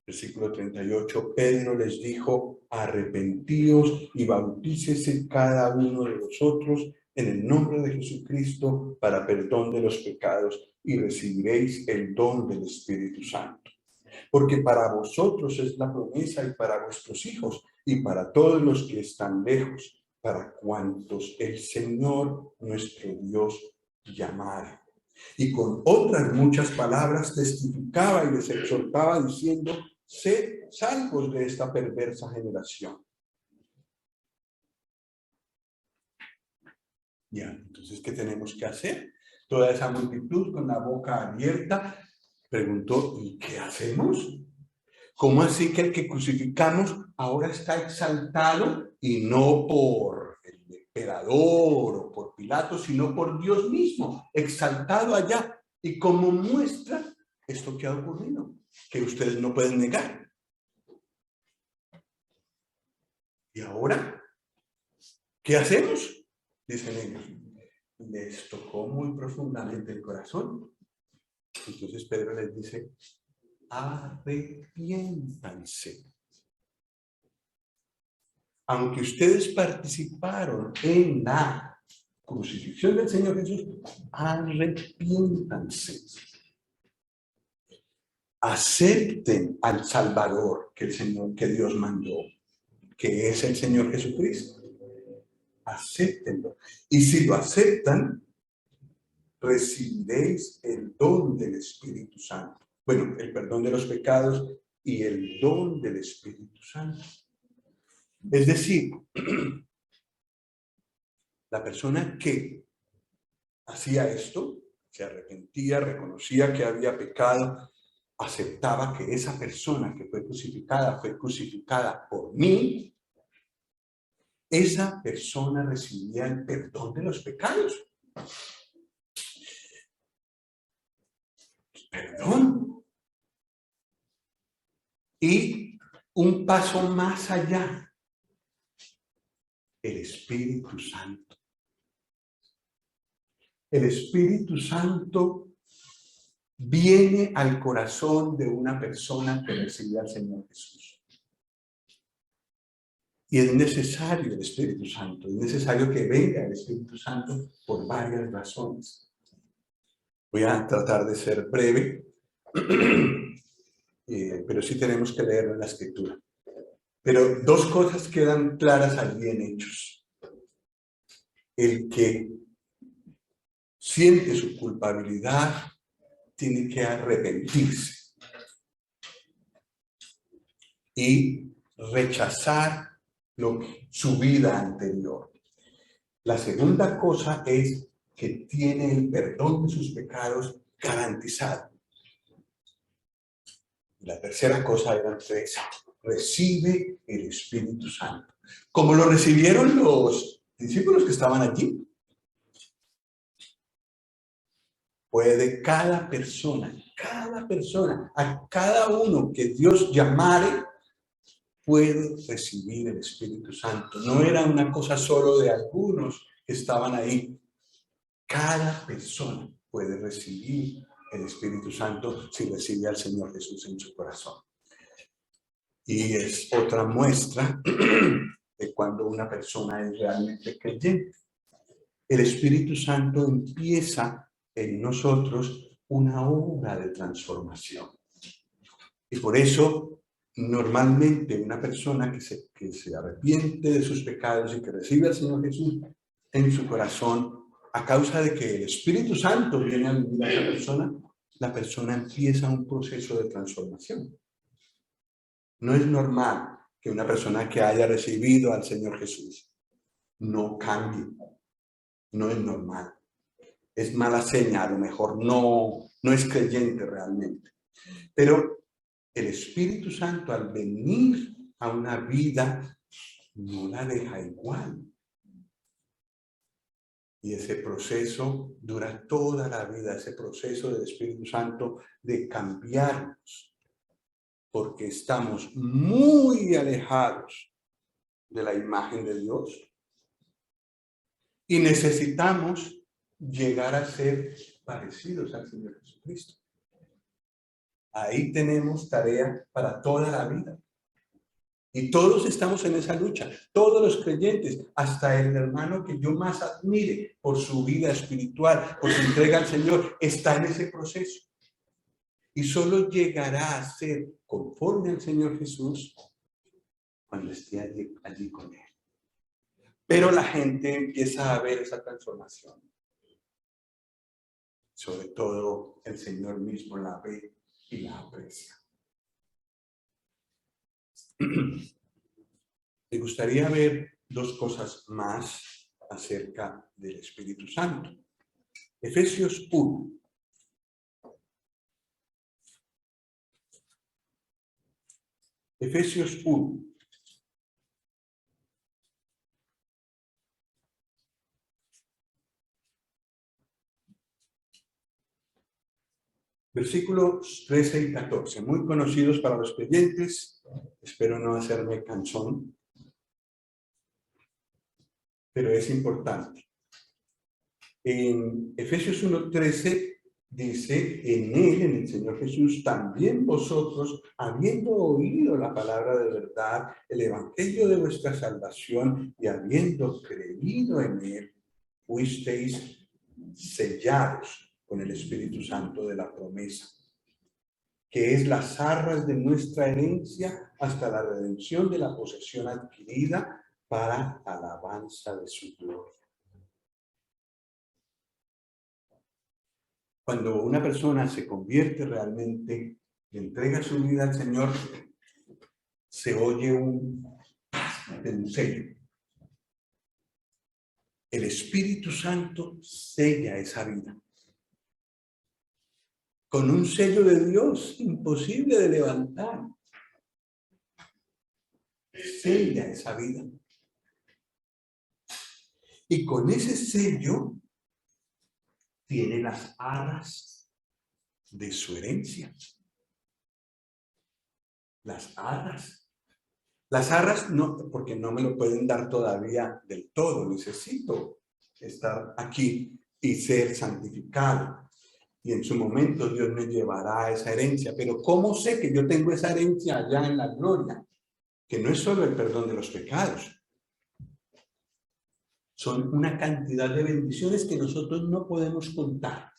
Speaker 1: Versículo 38, Pedro les dijo, arrepentíos y bautícese cada uno de vosotros en el nombre de Jesucristo para perdón de los pecados y recibiréis el don del Espíritu Santo. Porque para vosotros es la promesa y para vuestros hijos y para todos los que están lejos, para cuantos el Señor nuestro Dios llamare. Y con otras muchas palabras testificaba y les exhortaba diciendo, sed salvos de esta perversa generación. Ya, entonces, ¿qué tenemos que hacer? Toda esa multitud con la boca abierta preguntó, ¿y qué hacemos? ¿Cómo así que el que crucificamos ahora está exaltado y no por el emperador o por Pilato, sino por Dios mismo, exaltado allá? Y como muestra esto que ha ocurrido, que ustedes no pueden negar. ¿Y ahora? ¿Qué hacemos? Dicen ellos. Les tocó muy profundamente el corazón. Entonces Pedro les dice, arrepiéntanse. Aunque ustedes participaron en la crucifixión del Señor Jesús, arrepiéntanse. Acepten al Salvador que Dios mandó, que es el Señor Jesucristo. Acéptenlo. Y si lo aceptan, recibiréis el don del Espíritu Santo. Bueno, el perdón de los pecados y el don del Espíritu Santo. Es decir, la persona que hacía esto, se arrepentía, reconocía que había pecado, aceptaba que esa persona que fue crucificada por mí, esa persona recibía el perdón de los pecados. Perdón. Y un paso más allá, el Espíritu Santo. El Espíritu Santo viene al corazón de una persona que recibe al Señor Jesús. Y es necesario el Espíritu Santo, es necesario que venga el Espíritu Santo por varias razones. Voy a tratar de ser breve, pero sí tenemos que leer la Escritura. Pero dos cosas quedan claras allí en Hechos. El que siente su culpabilidad tiene que arrepentirse y rechazar su vida anterior. La segunda cosa es que tiene el perdón de sus pecados garantizado. La tercera cosa eran tres. Recibe el Espíritu Santo. Como lo recibieron los discípulos que estaban allí. Puede cada persona, a cada uno que Dios llamare, puede recibir el Espíritu Santo. No era una cosa solo de algunos que estaban ahí. Cada persona puede recibir el Espíritu Santo si recibe al Señor Jesús en su corazón. Y es otra muestra de cuando una persona es realmente creyente. El Espíritu Santo empieza en nosotros una obra de transformación. Y por eso, normalmente una persona que se arrepiente de sus pecados y que recibe al Señor Jesús en su corazón, a causa de que el Espíritu Santo viene a vivir a esa persona, la persona empieza un proceso de transformación. No es normal que una persona que haya recibido al Señor Jesús no cambie. No es normal. Es mala señal, a lo mejor no es creyente realmente. Pero el Espíritu Santo, al venir a una vida, no la deja igual. Y ese proceso dura toda la vida, ese proceso del Espíritu Santo de cambiarnos, porque estamos muy alejados de la imagen de Dios y necesitamos llegar a ser parecidos al Señor Jesucristo. Ahí tenemos tarea para toda la vida. Y todos estamos en esa lucha, todos los creyentes, hasta el hermano que yo más admire por su vida espiritual, por su entrega al Señor, está en ese proceso. Y solo llegará a ser conforme al Señor Jesús cuando esté allí con Él. Pero la gente empieza a ver esa transformación. Sobre todo el Señor mismo la ve y la aprecia. Me gustaría ver dos cosas más acerca del Espíritu Santo. Efesios 1. Efesios 1. Versículos 13 y 14, muy conocidos para los creyentes. Espero no hacerme cansón, pero es importante. En Efesios 1:13 dice, en Él, en el Señor Jesús, también vosotros, habiendo oído la palabra de verdad, el evangelio de vuestra salvación, y habiendo creído en Él, fuisteis sellados con el Espíritu Santo de la promesa, que es las arras de nuestra herencia hasta la redención de la posesión adquirida para alabanza de su gloria. Cuando una persona se convierte realmente y entrega su vida al Señor, se oye un sello. El Espíritu Santo sella esa vida. Con un sello de Dios imposible de levantar. Sella esa vida. Y con ese sello tiene las arras de su herencia. Las arras. Las arras no, porque no me lo pueden dar todavía del todo. Necesito estar aquí y ser santificado. Y en su momento Dios me llevará a esa herencia. Pero ¿cómo sé que yo tengo esa herencia allá en la gloria? Que no es solo el perdón de los pecados. Son una cantidad de bendiciones que nosotros no podemos contar.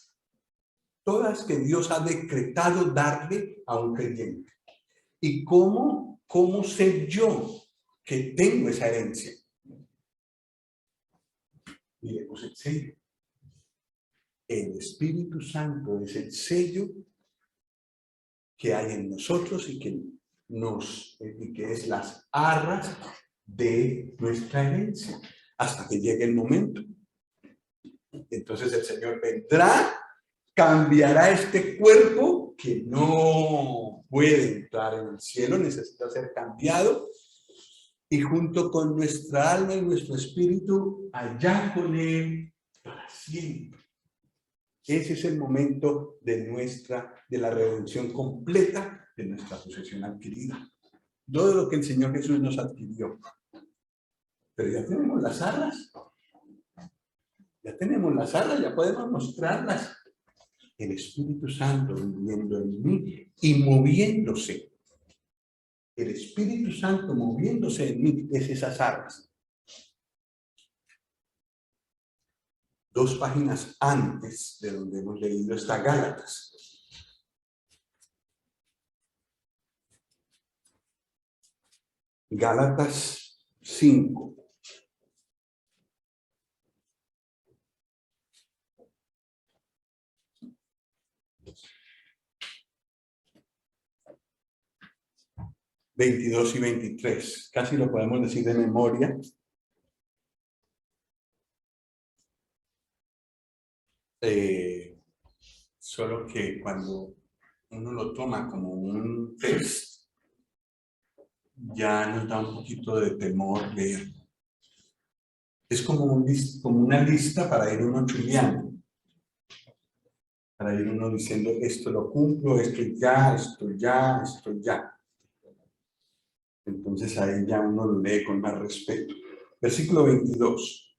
Speaker 1: Todas que Dios ha decretado darle a un creyente. ¿Y cómo sé yo que tengo esa herencia? Mire, pues el sello. El Espíritu Santo es el sello que hay en nosotros y que es las arras de nuestra herencia hasta que llegue el momento. Entonces el Señor vendrá, cambiará este cuerpo que no puede entrar en el cielo, necesita ser cambiado, y junto con nuestra alma y nuestro espíritu, allá con Él para siempre. Ese es el momento de la redención completa de nuestra posesión adquirida. Todo lo que el Señor Jesús nos adquirió. Pero ya tenemos las arras. Ya tenemos las arras, ya podemos mostrarlas. El Espíritu Santo viviendo en mí y moviéndose. El Espíritu Santo moviéndose en mí es esas arras. 2 páginas antes de donde hemos leído está Gálatas. Gálatas 5. ...22 y 23... casi lo podemos decir de memoria. Solo que cuando uno lo toma como un test, ya nos da un poquito de temor leer. Es como una lista para ir uno chuleando. Para ir uno diciendo, esto lo cumplo, esto ya, esto ya, esto ya. Entonces ahí ya uno lo lee con más respeto. Versículo 22.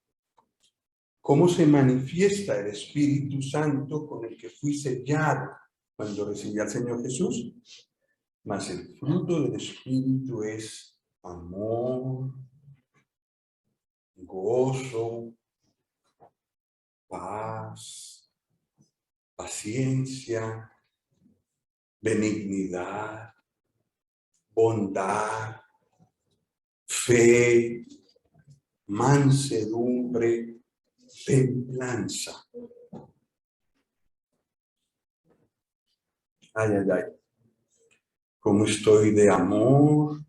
Speaker 1: ¿Cómo se manifiesta el Espíritu Santo con el que fui sellado cuando recibí al Señor Jesús? Mas el fruto del Espíritu es amor, gozo, paz, paciencia, benignidad, bondad, fe, mansedumbre, templanza. Ay, ay, ay. ¿Cómo estoy de amor,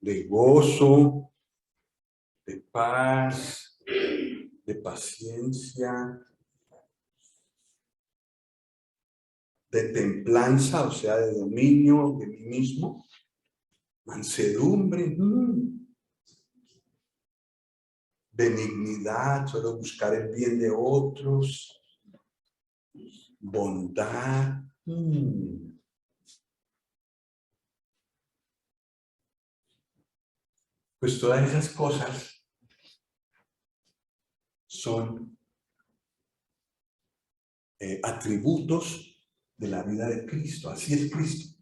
Speaker 1: de gozo, de paz, de paciencia, de templanza, o sea, de dominio de mí mismo, mansedumbre, benignidad, solo buscar el bien de otros, bondad, pues todas esas cosas son atributos de la vida de Cristo. Así es Cristo.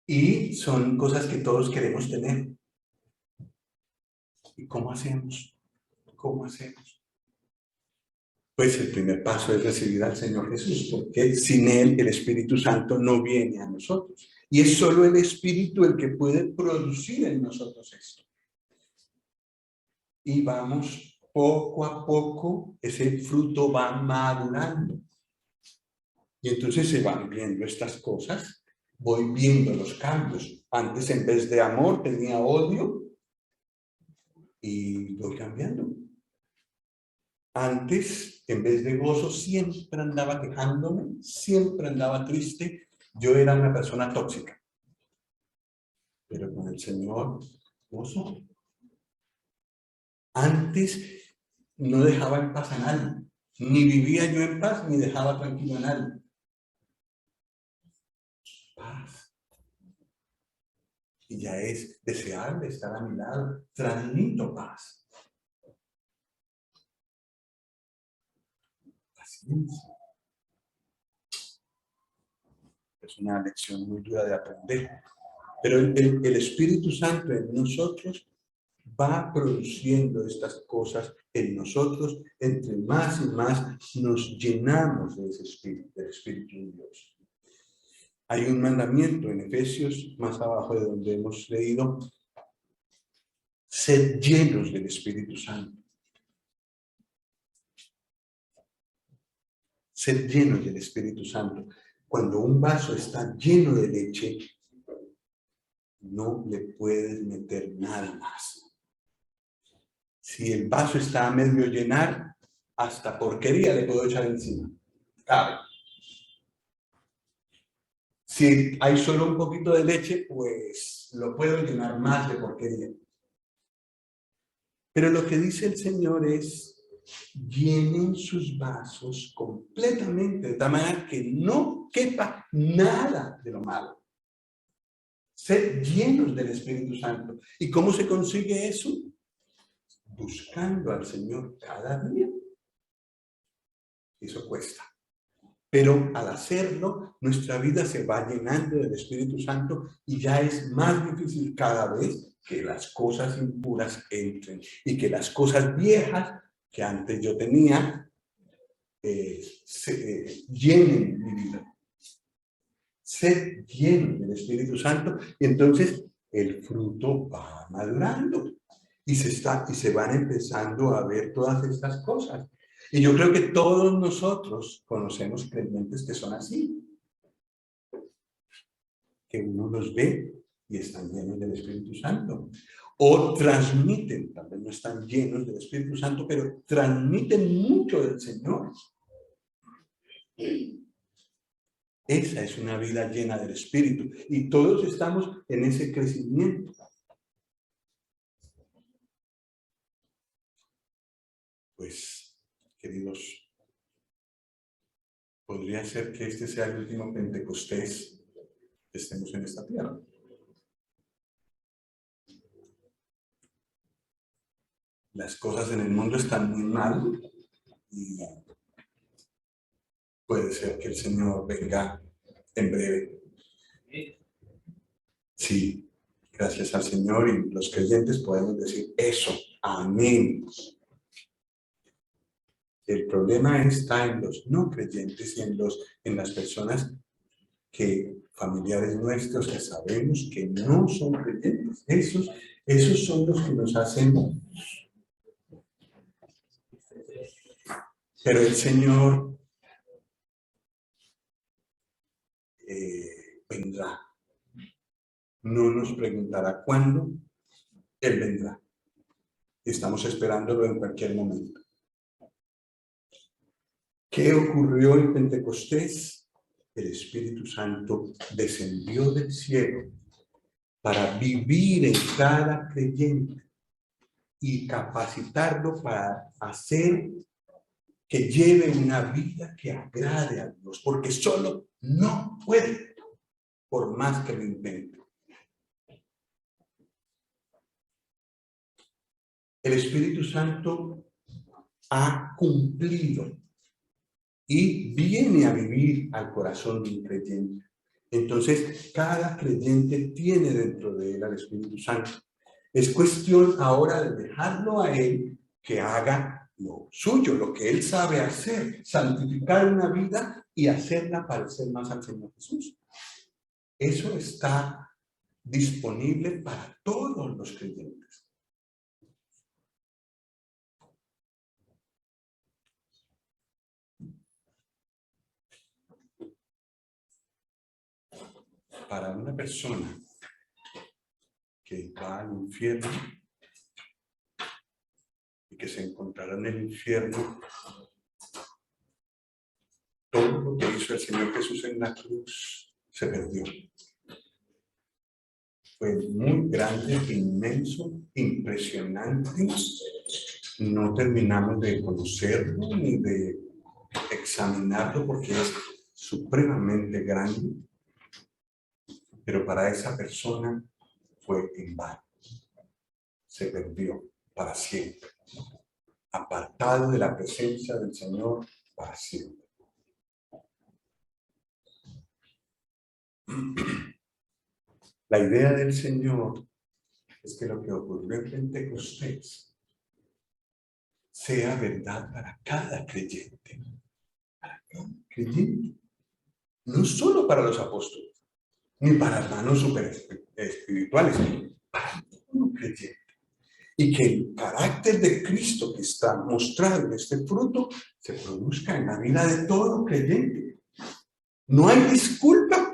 Speaker 1: Y son cosas que todos queremos tener. ¿Y cómo hacemos? ¿Cómo hacemos? Pues el primer paso es recibir al Señor Jesús, porque sin Él el Espíritu Santo no viene a nosotros. Y es solo el Espíritu el que puede producir en nosotros esto. Y vamos poco a poco, ese fruto va madurando. Y entonces se van viendo estas cosas, voy viendo los cambios. Antes en vez de amor tenía odio y voy cambiando. Antes, en vez de gozo, siempre andaba quejándome, siempre andaba triste. Yo era una persona tóxica. Pero con el Señor, gozo. Antes no dejaba en paz a nadie. Ni vivía yo en paz, ni dejaba tranquilo a nadie. Paz. Y ya es deseable estar a mi lado. Transmito paz. Paciencia. Es una lección muy dura de aprender. Pero el Espíritu Santo en nosotros va produciendo estas cosas en nosotros, entre más y más nos llenamos de ese Espíritu, del Espíritu de Dios. Hay un mandamiento en Efesios, más abajo de donde hemos leído, sed llenos del Espíritu Santo. Sed llenos del Espíritu Santo. Cuando un vaso está lleno de leche, no le puedes meter nada más. Si el vaso está a medio llenar, hasta porquería le puedo echar encima. Cabe. Si hay solo un poquito de leche, pues lo puedo llenar más de porquería. Pero lo que dice el Señor es, llenen sus vasos completamente, de tal manera que no quepa nada de lo malo. Ser llenos del Espíritu Santo. ¿Y cómo se consigue eso? Buscando al Señor cada día. Eso cuesta. Pero al hacerlo, nuestra vida se va llenando del Espíritu Santo y ya es más difícil cada vez que las cosas impuras entren y que las cosas viejas que antes yo tenía llenen mi vida. Ser lleno del Espíritu Santo y entonces el fruto va madurando y se van empezando a ver todas estas cosas. Y yo creo que todos nosotros conocemos creyentes que son así, que uno los ve y están llenos del Espíritu Santo. O transmiten, tal vez no están llenos del Espíritu Santo, pero transmiten mucho del Señor. Esa es una vida llena del Espíritu. Y todos estamos en ese crecimiento. Pues, queridos, podría ser que este sea el último Pentecostés que estemos en esta tierra. Las cosas en el mundo están muy mal y puede ser que el Señor venga en breve. Sí, gracias al Señor y los creyentes podemos decir eso. Amén. El problema está en los no creyentes y en las personas familiares nuestros que sabemos que no son creyentes. Esos son los que nos hacen. Pero el Señor vendrá. No nos preguntará cuándo, Él vendrá. Estamos esperándolo en cualquier momento. ¿Qué ocurrió en Pentecostés? El Espíritu Santo descendió del cielo para vivir en cada creyente y capacitarlo para hacer que lleve una vida que agrade a Dios, porque solo no puede, por más que lo intente. El Espíritu Santo ha cumplido y viene a vivir al corazón de un creyente. Entonces, cada creyente tiene dentro de él al Espíritu Santo. Es cuestión ahora de dejarlo a él que haga lo suyo, lo que él sabe hacer, santificar una vida y hacerla parecer más al Señor Jesús. Eso está disponible para todos los creyentes. cada persona que va al infierno y que se encontrará en el infierno, todo lo que hizo el Señor Jesús en la cruz se perdió. Fue muy grande, inmenso, impresionante. No terminamos de conocerlo ni de examinarlo porque es supremamente grande, pero para esa persona fue en vano. Se perdió para siempre, apartado de la presencia del Señor para siempre. La idea del Señor es que lo que ocurrió en Pentecostés sea verdad para cada creyente. Para cada creyente. No solo para los apóstoles, ni para hermanos super espirituales, para todo creyente. Y que el carácter de Cristo que está mostrado en este fruto se produzca en la vida de todo creyente. No hay disculpa.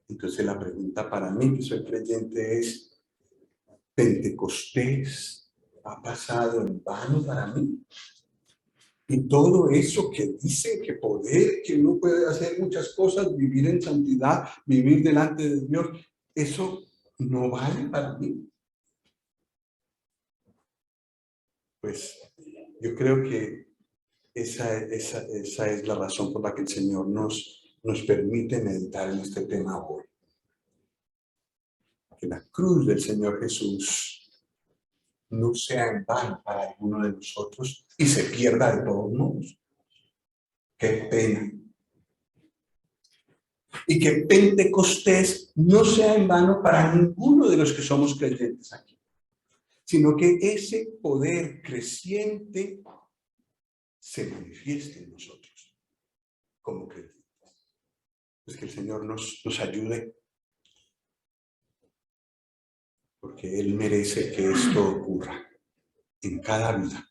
Speaker 1: Entonces la pregunta para mí, que soy creyente, es: ¿Pentecostés ha pasado en vano para mí? Y todo eso que dicen que poder, que uno puede hacer muchas cosas, vivir en santidad, vivir delante de Dios, eso no vale para mí. Pues yo creo que esa es la razón por la que el Señor nos permite meditar en este tema hoy. Que la cruz del Señor Jesús no sea en vano para alguno de nosotros y se pierda de todos modos. ¡Qué pena! Y que Pentecostés no sea en vano para ninguno de los que somos creyentes aquí, sino que ese poder creciente se manifieste en nosotros como creyentes. Pues que el Señor nos ayude, porque Él merece que esto ocurra en cada vida.